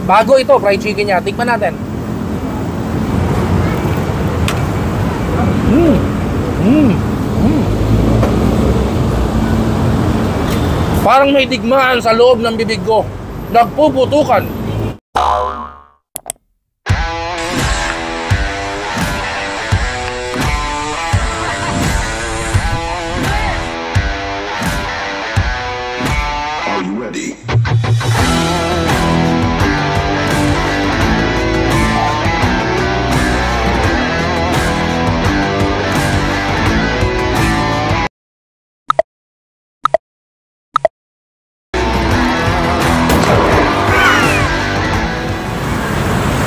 Bago ito, fried chicken niya. Tikman natin. Parang may digmaan sa loob ng bibig ko. Nagpuputukan. Are you ready?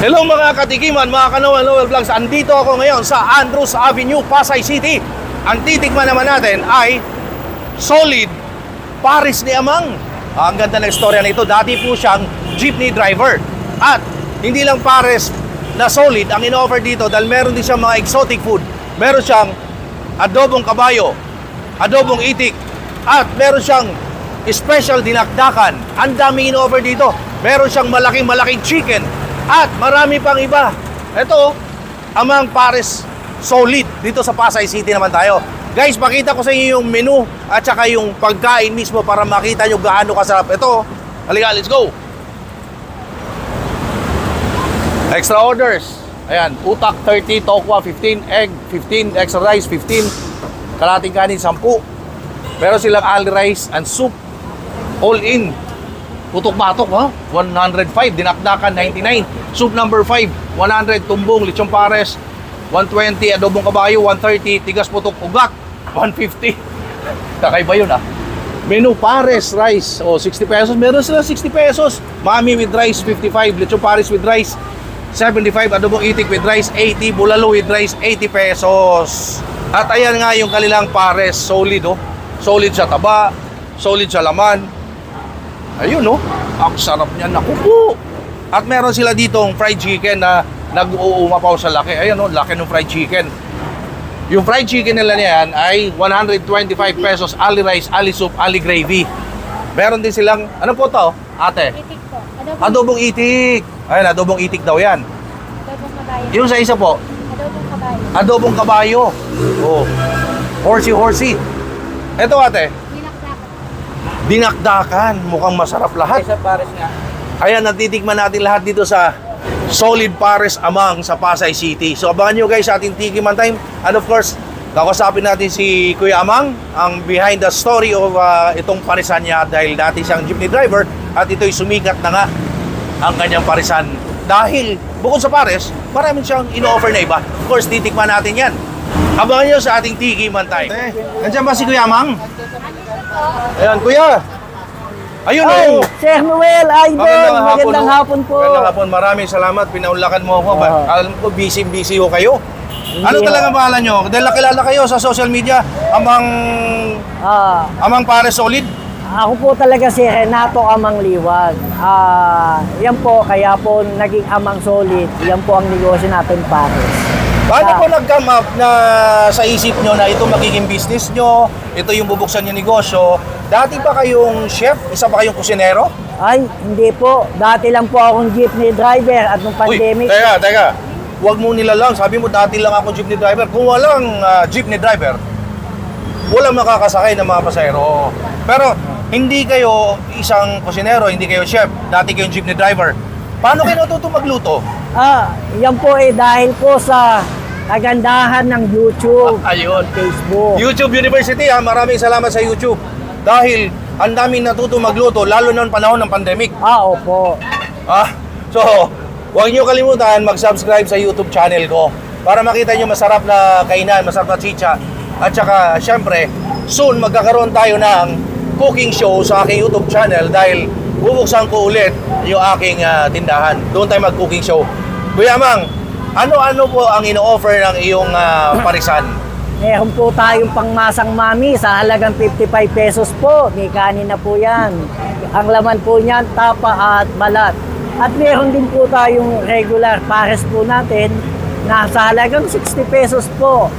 Hello mga katikiman, mga ka-Noel Vlogs. Andito ako ngayon sa Andrews Avenue, Pasay City. Ang titikman naman natin ay Solid Pares ni Amang. Ang ganda ng istorya nito. Dati po siyang jeepney driver. At hindi lang pares na solid ang in-offer dito dahil meron din siyang mga exotic food. Meron siyang adobong kabayo, adobong itik, at meron siyang special dinakdakan. Ang daming in-offer dito. Meron siyang malaking chicken at marami pang iba. Ito, Amang Pares Solid. Dito sa Pasay City naman tayo. Guys, pakita ko sa inyo yung menu at saka yung pagkain mismo para makita nyo gaano kasarap. Ito, halika, let's go. Extra orders. Ayan, utak 30, tokwa 15, egg 15, extra rice 15, kalating kanin 10. Meron silang ali rice and soup. All in. Putok-batok, ha? 105, dinakdakan 99. Soup number 5, 100, tumbong, lechong pares, 120, adobong kabayo, 130, tigas putok ugat, 150. Kakaiba yun, ha? Menu, pares, rice, 60 pesos. Meron sila 60 pesos. Mami with rice, 55. Lechong pares with rice, 75. Adobong itik with rice, 80. Bulalo with rice, 80 pesos. At ayan nga yung kanilang pares, solid, oh. Solid sa taba, solid sa laman. Ayun, no? Ang sarap niyan, naku po. At meron sila ditong fried chicken na nag-uumapaw sa laki. Ayun, no? Laki ng fried chicken. Yung fried chicken nila niyan ay 125 pesos, ali rice, ali soup, ali gravy. Meron din silang, ano po to, ate? Itik po. Adobong itik. Ayun, adobong itik daw yan. Adobong kabayo. Yung sa isa po, Adobong kabayo. adobong kabayo. Oh. Horsey. Ito, ate, dinakdakan. Mukhang masarap lahat. Isa pares nga. Ayan, natitikman natin lahat dito sa Solid Pares Amang sa Pasay City. So abangan nyo guys sa ating Tikiman Time. And of course, kakasapin natin si Kuya Amang, ang behind the story of itong parisan niya dahil dati siyang jeepney driver at ito'y sumikat na nga ang kanyang parisan. Dahil bukod sa pares, maraming siyang ino-offer na iba. Of course, titikman natin yan. Abangan nyo sa ating Tikiman Time. Nandiyan ba si Kuya Amang? Ayan, Kuya. Ayun, Ay, oh. Sir Noel, Idol, magandang hapon po. Magandang hapon, maraming salamat. Pinaunlakan mo ako. Alam ko, busy ho kayo. Ano Hindi, talaga pangalan nyo? Dahil nakilala kayo sa social media, Amang Pares Solid. Ako po talaga si Renato Amang Liwag. Yan po, kaya po naging Amang Solid. Yan po ang negosyo natin, Pares. Paano po nag-come up na sa isip nyo na ito magiging business nyo, ito yung bubuksan nyo negosyo? Dati pa kayong chef? Isa pa kayong kusinero? Ay, hindi po. Dati lang po akong jeepney driver at nung pandemic. Uy, teka. Huwag mo nilalang. Sabi mo dati lang ako jeepney driver. Kung walang jeepney driver, walang makakasakay ng mga pasahero. Pero hindi kayo isang kusinero, hindi kayo chef. Dati kayong jeepney driver. Paano kayo natuto magluto? Yan po dahil po sa kagandahan ng YouTube, Ayun. Facebook. YouTube University, maraming salamat sa YouTube. Dahil ang daming natuto magluto, lalo na panahon ng pandemic. Opo. So, huwag niyo kalimutan mag-subscribe sa YouTube channel ko para makita niyo masarap na kainan, masarap na chicha. At saka, syempre, soon magkakaroon tayo ng cooking show sa aking YouTube channel dahil bubuksan ko ulit yung aking tindahan. Doon tayo mag-cooking show. Kuya Amang, ano po ang ino-offer ng iyong parisan? Meron po tayong pangmasang mami sa halagang 55 pesos po. May kanin na po yan. Ang laman po niyan, tapa at balat. At meron din po tayong regular pares po natin na sa halagang 60 pesos po.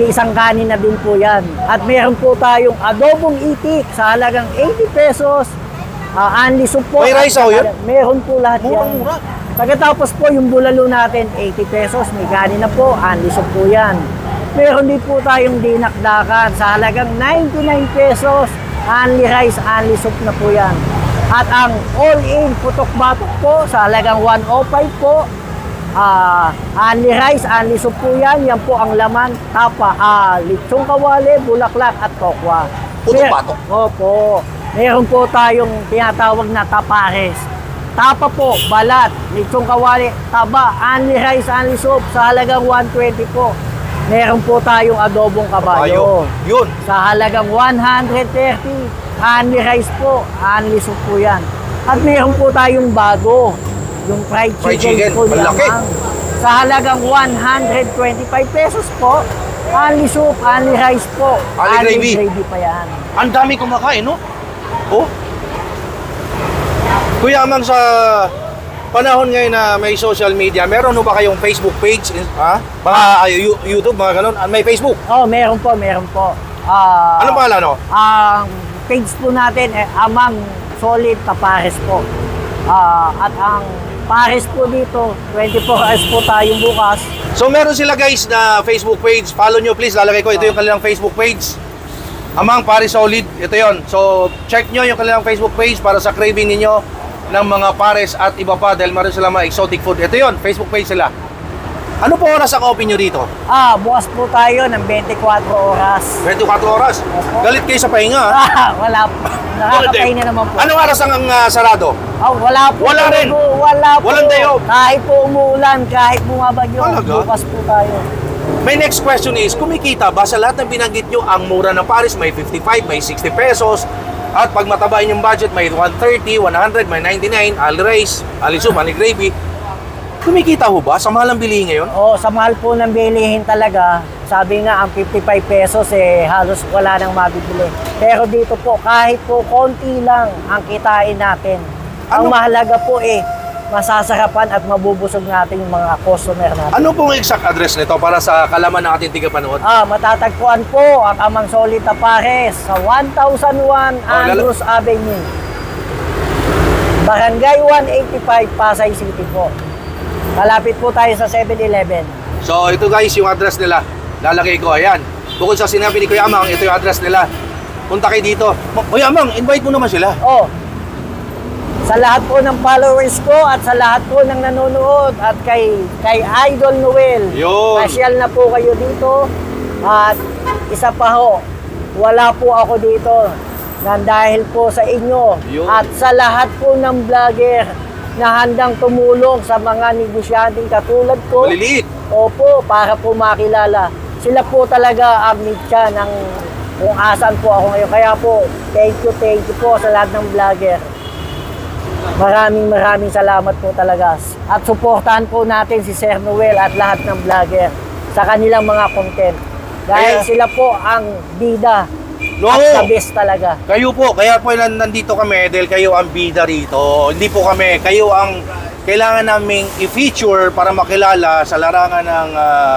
Isang kanin na din po yan. At meron po tayong adobong itik sa halagang 80 pesos. Anli soup po. May rice yun? Meron po lahat yan. Murang-mura. Pagkatapos po yung bulalo natin, 80 pesos. May kanin na po, anli soup po yan. Meron din po tayong dinakdakan sa halagang 99 pesos. Anli rice, anli soup na po yan. At ang all-in putok-batok po sa halagang 105 po. Anli rice, anli soup po yan. Yan po ang laman. Tapa, litsong kawali, bulaklak at tokwa. Putok-batok? Opo. Meron po tayong tinatawag na tapares. Tapa po, balat, litsong kawali, taba, anli rice, anli soup sa halagang 120 po. Meron po tayong adobong kabayo. Yun. Sa halagang 130, anli rice po, anli soup po yan. At meron po tayong bago, yung fried chicken po malaki. lamang. Sa halagang 125 pesos po, anli soup, anli rice po, Anli gravy pa yan. Ang dami kumakain, no? Oh. Kuya Amang, sa panahon ngayon na may social media, meron ba kayong Facebook page? Mga YouTube, mga ganun? May Facebook? Oh, meron po, meron po. Anong pangalan, no? Ang page po natin, Amang Solid Tapares po. At ang pares po dito, 24 hours po tayong bukas. So meron sila guys na Facebook page. Follow nyo please. Lalagay ko ito yung kanilang Facebook page. Amang Pares Solid. Ito yon. So check nyo yung kanilang Facebook page para sa craving ninyo ng mga pares at iba pa dahil meron sila mga exotic food. Ito yon, Facebook page sila. Ano po oras ang open nyo dito? Bukas po tayo ng 24 oras. 24 oras? Opo. Galit kayo sa pahinga, ha? Wala po. Nakakapahinga naman po. Anong oras ang sarado? Wala po. Wala rin? Wala po. Walang day off? Kahit po umuulan, kahit bumabagyo, Talaga? bukas po tayo. My next question is, kumikita ba sa lahat ng binanggit nyo ang mura ng pares? May 55, may 60 pesos. At pag mataba yung budget, may 130, 100, may 99, ali rice, ali soup, ali gravy. Kumikita ho ba? Sa mahal ang bilihin ngayon? Sa mahal po ng bilihin talaga. Sabi nga, ang 55 pesos halos wala nang mabibili. Pero dito po, kahit po konti lang ang kitain natin. Ang mahalaga po masasarapan at mabubusog natin yung mga customer natin. Ano pong exact address nito para sa kalaman ng ating tigapanood? Matatagpuan po ang Amang Solid Tapares sa 1001 Andrews Avenue. Barangay 185, Pasay City po. Malapit po tayo sa 7-Eleven. So ito guys yung address nila. Lalagay ko, ayan. Bukod sa sinabi ni Kuya Amang, ito yung address nila. Punta kayo dito. Kuya Amang, invite mo naman sila. Sa lahat po ng followers ko at sa lahat po ng nanonood at kay Idol Noel. Yun. Pasyal na po kayo dito. At isa pa ho, wala po ako dito nang dahil po sa inyo. Yun. At sa lahat po ng vlogger na handang tumulong sa mga negosyanteng katulad ko. Maliliit. Opo, para po makilala. Sila po talaga ang mitya ng kung asan po ako ngayon. Kaya po, thank you po sa lahat ng vlogger. Maraming salamat po talaga. At suportahan po natin si Sir Noel at lahat ng vlogger sa kanilang mga content. Dahil sila po ang bida at the best talaga. Kayo po, kaya po nandito kami dahil kayo ang bida rito. Hindi po kami, kayo ang kailangan naming i-feature para makilala sa larangan ng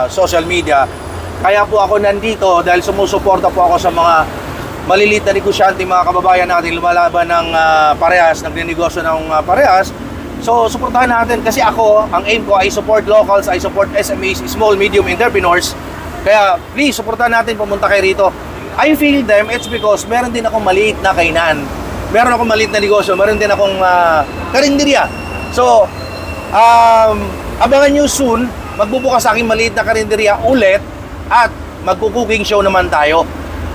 social media. Kaya po ako nandito dahil sumusuporta po ako sa mga maliliit na negosyante, mga kababayan natin lumalaban ng parehas, nagninegosyo ng parehas. So, suportahan natin kasi ako, ang aim ko ay support locals, I support SMEs, small, medium entrepreneurs. Kaya please, suportahan natin, pumunta kayo rito. I feel them, it's because meron din akong maliit na kainan. Meron akong maliit na negosyo, meron din akong karinderya. So, abangan nyo soon, magbubukas sa aking maliit na karinderya ulit at magkukuking show naman tayo.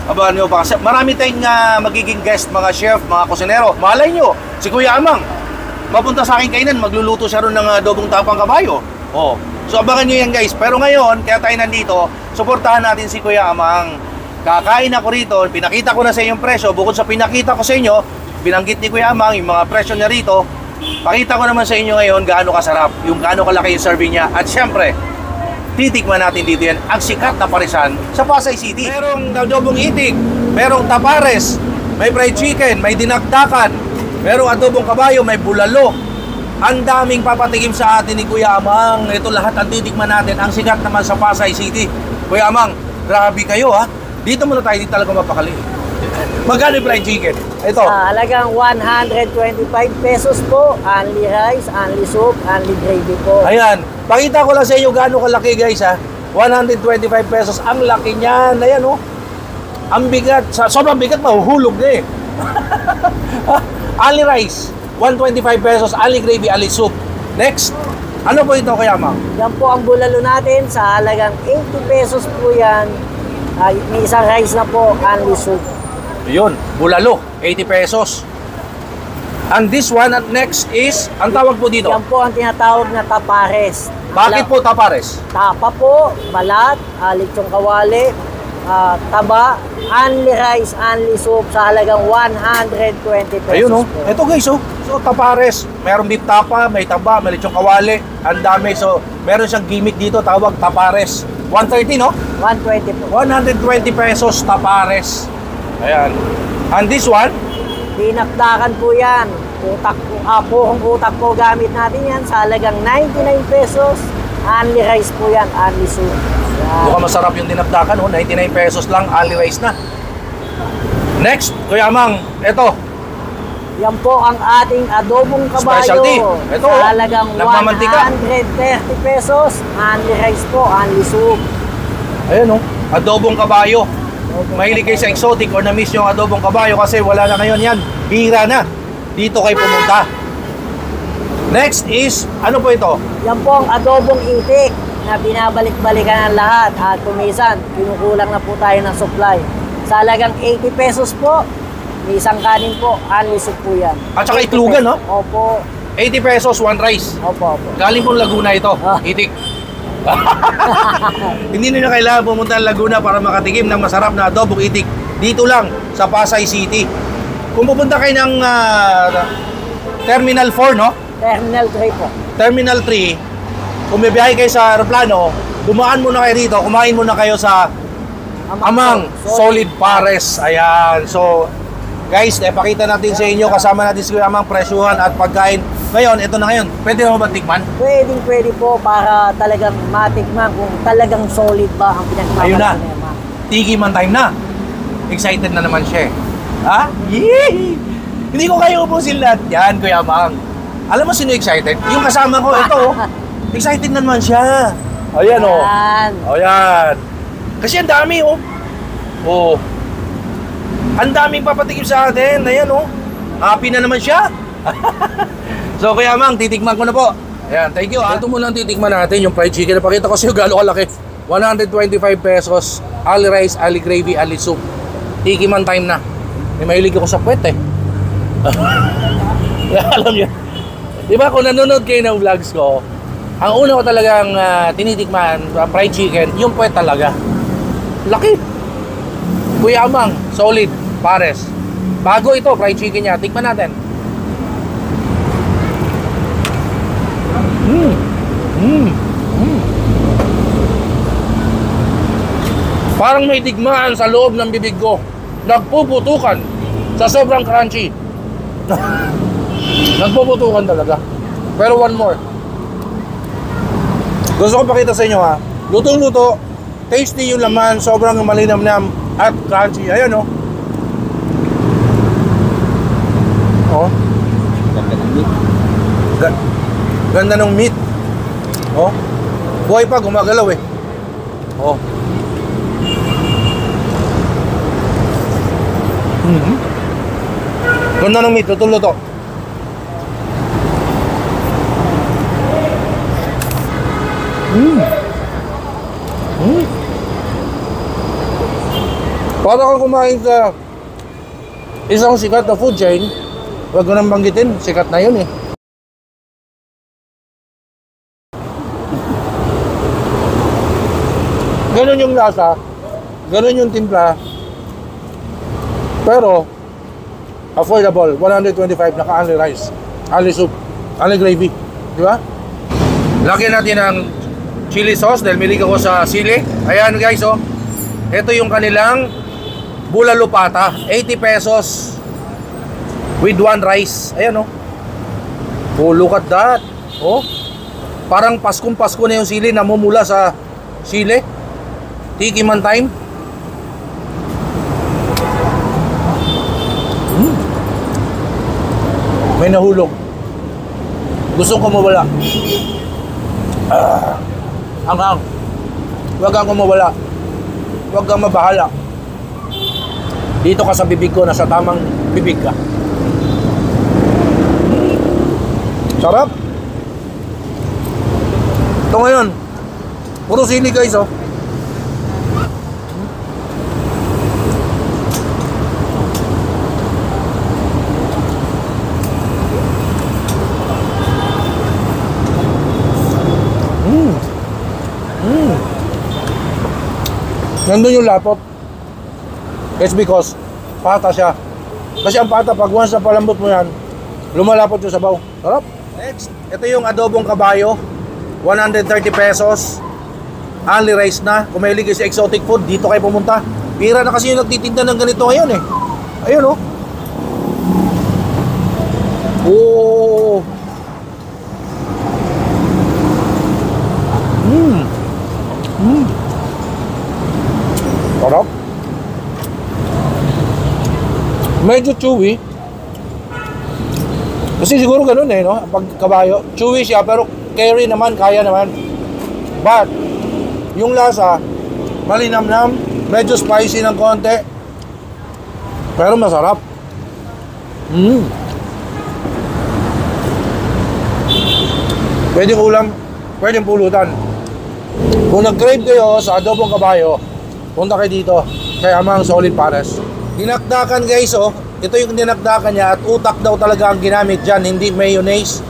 Abangan nyo pa kasi marami tayong magiging guest, mga chef, mga kusinero. Malay nyo, si Kuya Amang, mapunta sa aking kainan, magluluto siya ron ng adobong tapang kabayo. So abangan nyo yan guys. Pero ngayon, kaya tayo nandito, suportahan natin si Kuya Amang. Kakain ako rito, pinakita ko na sa inyong presyo. Bukod sa pinakita ko sa inyo, binanggit ni Kuya Amang yung mga presyo niya rito. Pakita ko naman sa inyo ngayon gaano kasarap, yung gaano kalaki yung serving niya. At syempre, titikman natin dito yan ang sikat na parisan sa Pasay City. Merong adobong itik, merong tapares, may fried chicken, may dinakdakan, merong adobong kabayo, may bulalo. Ang daming papatikim sa atin ni Kuya Amang. Ito lahat ang titikman natin, ang sikat naman sa Pasay City. Kuya Amang, grabe kayo ha. Dito muna tayo, dito talaga mapakali. Magkano yung fried chicken? Ito. Sa halagang 125 pesos po, only rice, only soup, only gravy po. Ayan. Pakita ko lang sa inyo gaano kalaki guys ha. 125 pesos. Ang laki niyan. Ayan oh. Ang bigat. Sobrang bigat, mahuhulog na eh. Only rice. 125 pesos. Only gravy, only soup. Next. Ano po ito kaya ma'am? Yan po ang bulalo natin. Sa halagang 80 pesos po yan. May isang rice na po, only soup. Yun. Bulalo. 80 pesos. And this one at next is, ang tawag po dito? Yan po ang tinatawag na tapares. Bakit po tapares? Tapa po, balat, lechong kawali, taba, only rice, only soup sa halagang 120 pesos Ayun oh. po. Ito guys oh. So tapares. Meron beef tapa, may taba, may lechong kawali. Ang dami. So meron siyang gimmick dito, tawag tapares. 130 no? 120 po. 120 pesos tapares. Ayan. And this one? Dinakdakan po yan. Utak po, purong utak po gamit natin yan sa halagang 99 pesos. Only rice po yan, only soup. Yan. Mukhang masarap yung dinapdakan oh. 99 pesos lang, only rice na. Next, Kuya Mang, ito. Yan po ang ating adobong kabayo. Specialty. Ito, sa halagang nagmamantika. 130 pesos. Only rice po, only soup. Ayan oh. Adobong kabayo. Mahilig kayo sa exotic or na-miss yung adobong kabayo kasi wala na ngayon yan. Bira na. Dito kayo pumunta. Next is, ano po ito? Yan po ang adobong itik na binabalik-balikan ang lahat. At kumisan, kinukulang na po tayo ng supply. Sa halagang 80 pesos po, may isang kanin po, only soup po yan. At saka 80 itlugan, pesos. no? Opo. 80 pesos, one rice. Opo, opo. Galing pong Laguna ito. Ah. Itik. Hindi nyo kailangan pumunta ng Laguna para makatikim ng masarap na adobong itik. Dito lang, sa Pasay City. Kung pupunta kayo ng Terminal 4, no? Terminal 3 po. Terminal 3, kung bibiyahe kayo sa aeroplano, dumaan muna kayo dito, kumain muna kayo sa Amang Solid Pares. Ayan. So, guys, pakita natin sa inyo, kasama natin si Amang presyuhan at pagkain. Ngayon, ito na ngayon. Pwede mo ba tikman? Pwede po para talagang matikman kung talagang solid ba ang Ayun na. pinagmamalaki na yan. Tiki man time na. Excited na naman siya. Ha? Yee! Hindi ko kayo ubusin lahat. Yan, Kuya Mang. Alam mo sino excited? Yung kasama ko, ito. Oh. Excited na naman siya. Ayan, oh. Yan. O yan. Kasi ang dami oh. Oh. Ang daming papatikim sa atin. Ayan oh. Happy na naman siya. So Kuya Mang, titikman ko na po. Ayan, thank you. Ito muna ang titikman natin, yung fried chicken. Napakita ko sa'yo gano'ng kalaki. 125 pesos. Ali rice, ali gravy, ali soup. Tikiman time na. May mahilig ako sa puwet eh. Alam niyo. Di ba kung nanonood kayo ng vlogs ko, ang una ko talagang tinitikman, fried chicken, yung puwet talaga. Laki. Kuya Amang, solid, pares. Bago ito, fried chicken niya. Tikman natin. Parang may digmaan sa loob ng bibig ko. Nagpuputukan sa sobrang crunchy. Nagpuputukan talaga. Pero one more. Gusto ko pakita sa inyo ha. Lutong-luto. Tasty yung laman. Sobrang malinamnam at crunchy. Ayan oh. Oh. Ganda ng meat. Oh. Buhay pa, gumagalaw eh. Oh. Ganda ng meat, luto-luto. Para kang kumain sa isang sikat na food chain, huwag ko nang banggitin, sikat na yun eh. Ganun yung lasa, ganun yung timpla, pero affordable, 125 naka-only rice, only soup, only gravy, di ba? Lagyan natin ng chili sauce dahil milig ako sa sili. Ayan guys oh, ito yung kanilang bulalo pata, 80 pesos with one rice. Ayan oh, oh look at that. Oh, parang Paskong-Pasko na yung sili, namumula sa sili. Tikiman time. May nahulog. Gusto ko mawala. Hang-hang. Huwag kang kumawala. Huwag kang mabahala. Dito ka sa bibig ko, nasa tamang bibig ka. Sarap. Ito ngayon, puro sili guys, oh. Nandun yung lapot. It's because pata siya. Kasi ang pata, pag once na palambot mo yan, lumalapot yung sabaw. Sarap. Next, ito yung adobong kabayo. 130 pesos. Only rice na. Kung may ligay sa exotic food, dito kayo pumunta. Pira na kasi yung nagtitinda ng ganito ngayon eh. Ayun, oh. Oh. Sarap. Medyo chewy. Kasi siguro ganun eh, no? Pag kabayo, chewy siya pero carry naman, kaya naman. But, yung lasa, malinamnam, medyo spicy ng konti. Pero masarap. Pwedeng ulam, pwedeng pulutan. Kung nag-crave kayo sa adobong kabayo, punta kayo dito kay Amang Solid Pares. Dinakdakan guys, oh. Ito yung dinakdakan niya at utak daw talaga ang ginamit dyan, hindi mayonnaise.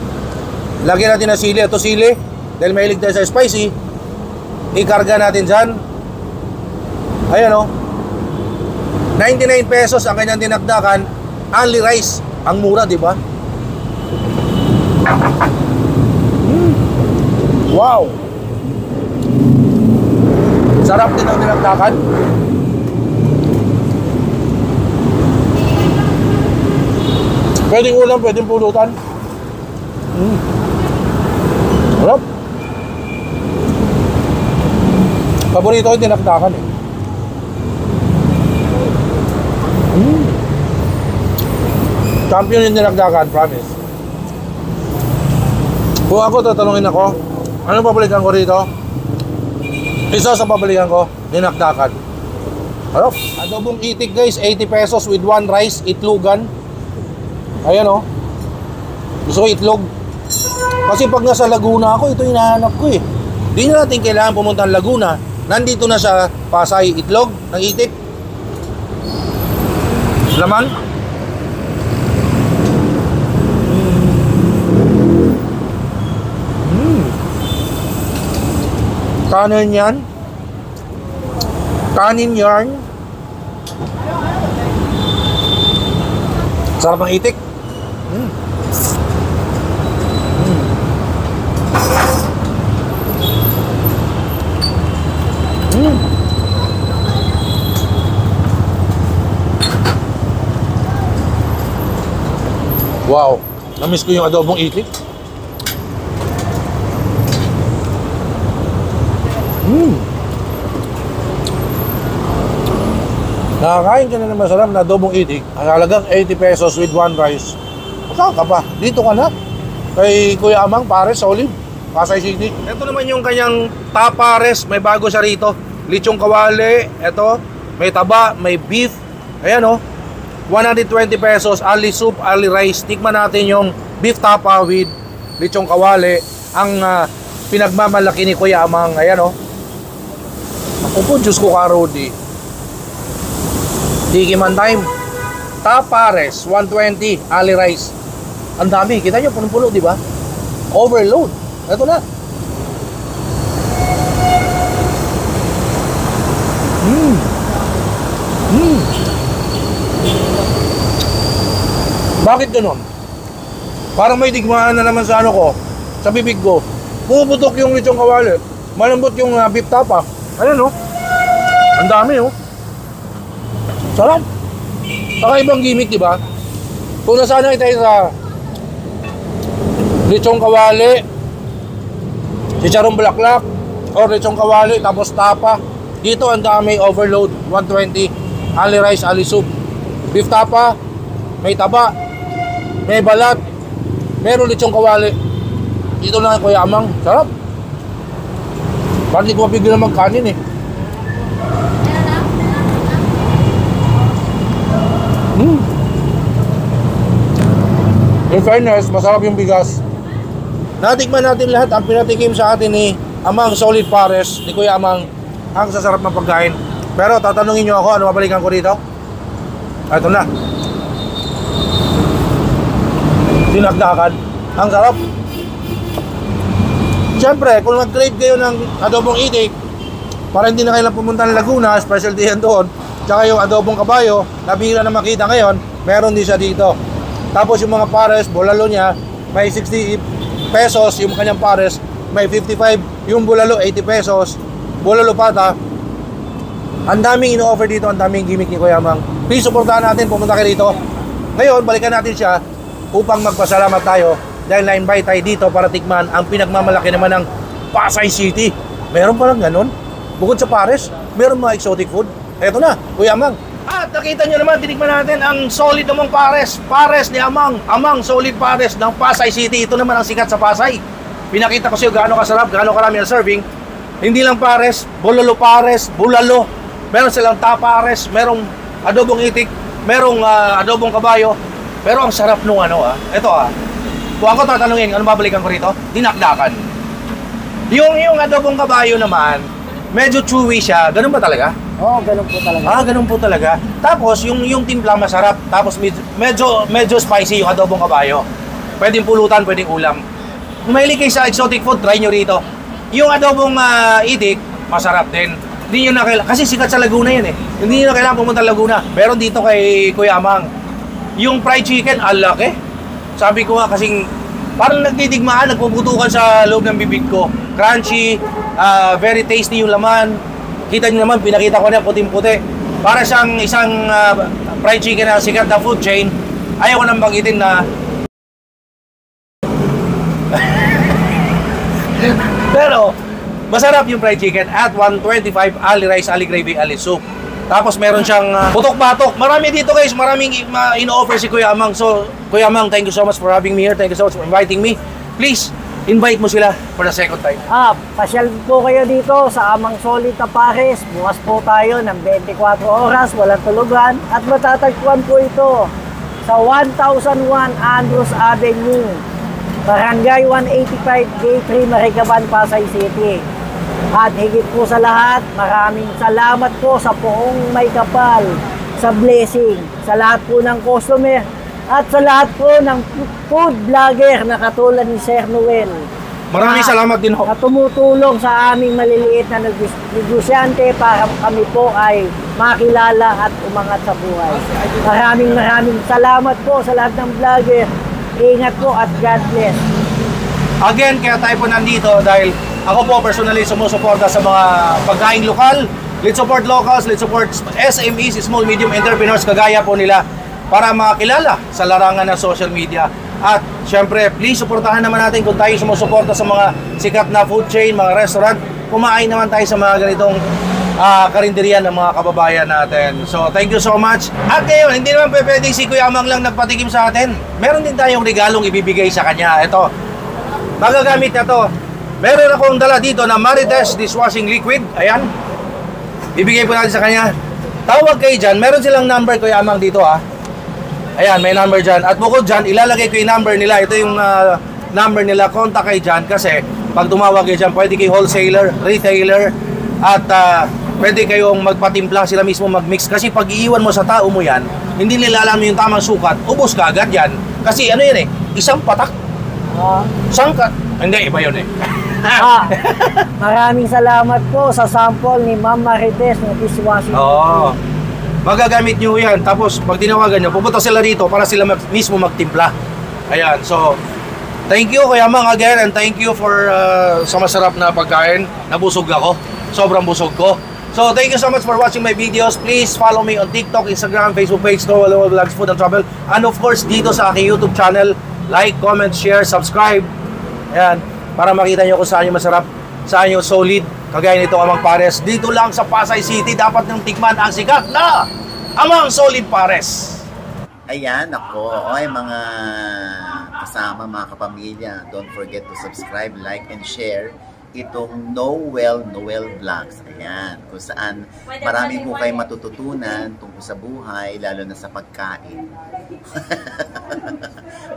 Lagyan natin ng sili. Ito sili, dahil mahilig tayo sa spicy. Ikarga natin dyan. Ayan, oh. 99 pesos ang kanyang dinakdakan. Only rice. Ang mura, di ba? Wow! Sarap din ang dinakdakan. Pwedeng ulam, pwedeng pulutan. Sarap. Paborito ko yung dinakdakan eh. Champion yung dinakdakan, promise. Kung ako tatanungin ako, anong pabalikan ko rito? Isa sa pabalikan ko, dinakdakan. Sarap. Adobong itik guys, 80 pesos with one rice, itlogan. Ayan, oh. Gusto ko itlog. Kasi pag nasa Laguna ako, ito hinahanap ko eh. Di na natin kailangan pumunta ng Laguna. Nandito na sa Pasay, itlog ng itik. Laman. Kanin yan. Kanin yarn. Sarap ng itik. Wow, namiss ko yung adobong itik. Nakakain ka na ng masarap na adobong itik. Ang halagang 80 pesos with one rice. Saan ka pa? Dito ka na. Kay Kuya Amang Pares, Solid, Pasay City. Ito naman yung kanyang tapares. May bago siya rito. Lichong kawali. Ito. May taba, may beef. Ayan, oh. 120 pesos. Ali soup, ali rice. Tikman natin yung beef tapa with lichong kawali. Ang pinagmamalaki ni Kuya Amang. Ayan, oh. Ako po, Diyos ko karodi. Tikiman time. Tapares, 120, ali rice. Ang dami, kita nyo, punong-puno, di ba? Overload. Ito na. Bakit ganun? Parang may digmaan na naman sa ano ko, sa bibig ko. Pumuputok yung lechong kawali. Malambot yung beef tapa. Ayan, oh. Ang dami, oh. Sarap. Kakaibang gimmick, di ba? Kung nasanay tayo sa lechong kawali, chicharong bulaklak, or lechong kawali, tapos tapa. Dito ang dami, overload, 120. Ali rice, ali soup. Beef tapa, may taba, may balat, Meron lechong kawali. Dito lang Kuya Amang. Sarap. Parang di ko mapigil na magkanin eh. In fairness, masarap yung bigas. Natikman natin lahat ang pinatikim sa atin ni Amang Solid Pares, ni Kuya Amang, ang sasarap ng pagkain. Pero tatanungin nyo ako, ano mabalikan ko dito? Ito na. Dinagdagan. Ang sarap. Siyempre, kung mag-crave kayo ng adobong itik, para hindi na kailang pumunta ng Laguna, specialty yan doon, tsaka yung adobong kabayo, nabihira na makita ngayon, meron din siya dito. Tapos yung mga pares, bulalo niya, may 60 pesos yung kanyang pares, may 55 yung bulalo, 80 pesos. Bulalo pata. Ang daming ino-offer dito, ang daming gimmick ni Kuya Amang. Please supportahan natin, pumunta kayo dito. Ngayon, balikan natin siya upang magpasalamat tayo dahil na-invite tayo dito para tikman ang pinagmamalaki naman ng Pasay City. Meron palang ganun. Bukod sa pares, meron mga exotic food. Eto na, Kuya Amang. At nakita nyo naman, tinikman natin ang solid namang pares. Pares ni Amang. Amang solid pares ng Pasay City. Ito naman ang sikat sa Pasay. Pinakita ko sa'yo gaano kasarap, gaano karami ang serving. Hindi lang pares, bulalo pares, bulalo. Meron silang tapares, merong adobong itik, merong adobong kabayo. Pero ang sarap nung ito kung ako tatanungin, ano babalikan ko rito? Dinakdakan. Yung adobong kabayo naman, medyo chewy siya. Ganun ba talaga? Oo, ganun po talaga. Ganun po talaga. Tapos, yung timpla masarap. Tapos, medyo spicy yung adobong kabayo. Pwedeng pulutan, pwedeng ulam. Kung mahilig kayo sa exotic food, try nyo rito. Yung adobong itik, masarap din. Hindi nyo na kailangan, kasi sikat sa Laguna yan eh. Hindi nyo na kailangan pumunta Laguna. Meron dito kay Kuya Amang. Yung fried chicken, alak eh. Sabi ko nga kasing parang nagtitigmaan, nagpuputukan sa loob ng bibig ko. Crunchy, very tasty yung laman. Kita nyo naman, pinakita ko na puting-puti. Para siyang isang fried chicken na sikat na food chain. Ayaw ko nang banggitin na pero masarap yung fried chicken at 125 ali rice, ali gravy, ali soup. Tapos meron siyang putok-batok. Marami dito guys, maraming ino-offer si Kuya Amang. So, Kuya Amang, thank you so much for having me here. Thank you so much for inviting me. Please, invite mo sila for the second time. Pasyal po kayo dito sa Amang Solid na Pares. Bukas po tayo ng 24 oras, walang tulugan. At matatagpuan po ito sa 1001 Andrews Avenue, Barangay 185, Gate 3, Maricaban, Pasay City. At higit po sa lahat, maraming salamat po sa poong may kapal, sa blessing, sa lahat po ng customer, at sa lahat po ng food vlogger na katulad ni Sir Noel. Maraming salamat din ho. Na tumutulong sa aming maliliit na negosyante para kami po ay makilala at umangat sa buhay. Maraming salamat po sa lahat ng vlogger. Ingat po at God bless. Again, kaya tayo po nandito dahil ako po personally sumusuporta sa mga pagkaing lokal. Let's support locals, let's support SMEs, small medium entrepreneurs kagaya po nila para makilala sa larangan ng social media. At syempre, please supportahan naman natin kung tayo sumusuporta sa mga sikat na food chain, mga restaurant. Kumain naman tayo sa mga ganitong karinderiya ng mga kababayan natin. So, thank you so much. At ngayon, hindi naman pwedeng si Kuya Amang lang nagpatikim sa atin. Meron din tayong regalong ibibigay sa kanya. Ito, magagamit na to. Meron akong dala dito na Marites dishwashing liquid. Ayan. Ibigay po natin sa kanya. Tawag kayo dyan. Meron silang number, Kuya Amang, dito Ayan, may number dyan. At bukod dyan, ilalagay ko yung number nila. Ito yung number nila. Contact kayo dyan kasi pag tumawag kayo dyan, pwede kayo wholesaler, retailer, at pwede kayong magpatimpla, sila mismo magmix. Kasi pag iiwan mo sa tao mo yan, hindi nila alam yung tamang sukat, ubos ka agad yan. Kasi ano yan isang patak. Sangkat. Hindi, iba yun Maraming salamat po sa sample ni Ma'am Marites ng dishwashing. Oo. Magagamit nyo yan. Tapos pag tinawagan nyo, pupunta sila rito para sila mismo magtimpla. Ayan, so thank you Kuya Amang again, and thank you for sa masarap na pagkain. Nabusog ako. Sobrang busog ko. So thank you so much for watching my videos. Please follow me on TikTok, Instagram, Facebook page, Noel Vlogs, Food and Travel. And of course, dito sa aking YouTube channel. Like, comment, share, subscribe. Ayan, para makita nyo kung saan yung masarap, saan yung solid, kagaya nito Amang Pares. Dito lang sa Pasay City, dapat nang tikman ang sikat na Amang Solid Pares. Ayan, ako, mga kasama mga kapamilya. Don't forget to subscribe, like, and share itong Noel Vlogs. Ayan, kung saan marami po kayo matututunan tungkol sa buhay, lalo na sa pagkain.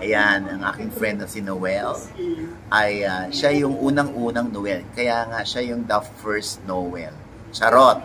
Ayan, ang aking friend na si Noel ay siya yung unang-unang Noel. Kaya nga siya yung the first Noel. Charot!